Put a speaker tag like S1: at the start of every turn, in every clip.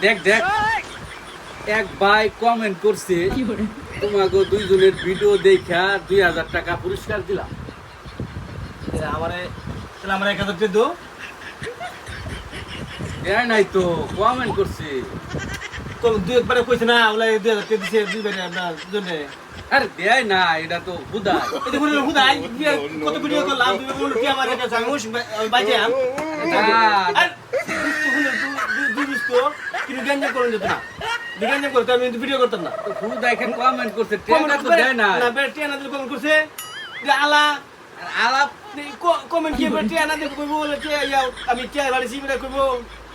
S1: দেখ দেখ এক ভাই কমেন্ট করছে তোমাকে দুইজনের ভিডিও দেখা 2000 টাকা পুরস্কার দিলাম।
S2: আমারে তাহলে আমরা 1000 টাকা দাও।
S1: দেয় নাই তো কমেন্ট করছে।
S2: তো দুই একবারে কইছ না ওলা 2000 টাকা দিছে দুইবারে আপনার জন্য।
S1: আরে দেয় না, এটা তো হুদা।
S2: এটা বলে হুদাই কত ভিডিও করলাম তুমি বলো কি আমার কাছে আমি বাজে আম। আর দুটো কিন্তু গঞ্জা করুন যেত না। গঞ্জা করতে আমি ভিডিও করতাম না।
S1: হুদা এখানে কমেন্ট করছে, টাকা তো দেয় না।
S2: না বেটি না দিলে কমেন্ট করছে যে আলা
S1: আলাপ
S2: কমেন্ট কি বেটি না দিলে কইবো বলে কি যাও আমি কি বাড়ি সিমরা কইবো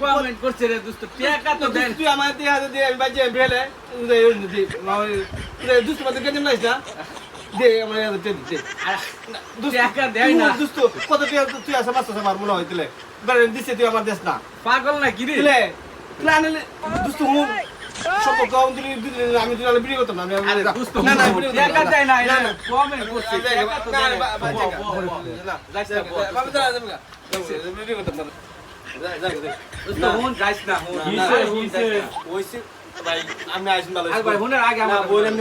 S1: কমেন্ট করছে রে দোস্ত, টাকা তো দেয় না।
S2: তুই আমার দিয়ে হাতে দিয়ে আমি বাজে বেলে দুষ্ট মধ্যে গঞ্জা নাইস না দে আমার দে
S1: টাকা দেয় না।
S2: দুষ্ট কত তুই আসা মাছ আমার মনে হয় দিলে বেরে দিছে তুই আমার দেশ না
S1: পাগল না কি রে?
S2: দিলে প্ল্যানে দুষ্ট হুন সম্পর্ক আমি দিলে ভিডিও করতাম না
S1: আরে দোস্ত
S2: না না ভিডিও
S1: টাকা দেয় না,
S2: না
S1: এটা কমেন্ট করছে, টাকা তো দেয় না। যাইস না,
S2: আমি তো আজম গা ভিডিও করতাম না
S1: দোস্ত হুন যাইস না, হুন।
S2: ওইছে ভাই আমি আইসুন ভালো
S1: আর ভাই হুনের আগে
S2: না
S1: আমরা
S2: বলেন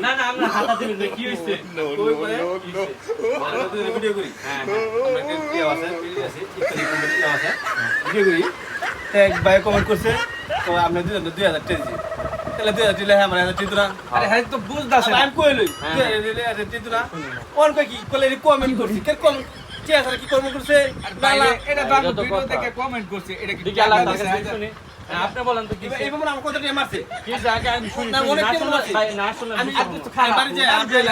S1: না না আমরা হাতা দিবেন না, কি হইছে?
S2: ভিডিও করি
S1: হ্যাঁ
S2: আমরা কি আছে ভিডিও আছে কি আছে ভিডিও করি এক ভাই কমেন্ট করছে তো আপনি 2000 টাকা দিছি তাহলে 2000 দিলে আমরা 1000 টাকা দিরা
S1: আরে হ্যাঁ তো বুঝতাছে না।
S2: আমি কইলই 2000 দিলে 1000 টাকা দিরা কোন কই কি কইলে কমেন্ট করছি কে কমেন্ট কি আছে কি কমেন্ট করছে
S1: বাইরে এটা তো আমি ভিডিও দেখে কমেন্ট করছি, এটা কি
S3: দিকে আলাদা শুনি। আপনি বলেন তো কি
S2: এই বাবু আমার কত টাকা মারছে
S3: কি জায়গা আমি শুনি
S2: না, অনেক
S3: না
S2: কেমন
S3: শুনলে
S2: আছে?
S3: ভাই না শুনলে
S2: আমি
S3: আমি
S2: তো খাই বাড়ি যাই আর যাই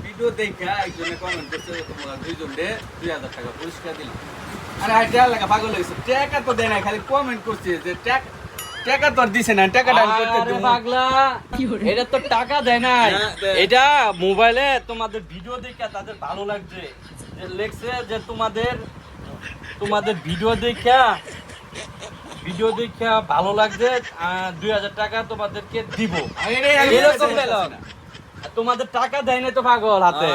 S1: ভিডিও দেখে একজনে কমেন্ট করছে তোমরা দুইজন রে 2000 টাকা পুরস্কার দিলাম। আরে হাই টাকা লাগা পাগল হইছে, টাকা তো দেয় না, খালি কমেন্ট করছে যে টাকা তো আর দিছে না, টাকাটা আমি করতে
S3: আরে
S1: দেব।
S3: পাগলা এটা তো টাকা দেয় নাই,
S2: না, দেয়।
S3: এটা মোবাইলে তোমাদের ভিডিও দেখে তাদের ভালো লাগছে যে লেখছে যে তোমাদের ভিডিও দেখা ভালো লাগছে 2000 টাকা তোমাদেরকে দিব
S1: এটাই আমি
S3: এরকম
S1: বলতে
S3: dialogue।
S1: চাচ্ছি না।
S3: তোমাদের টাকা দেয় নাই তো পাগল হাতে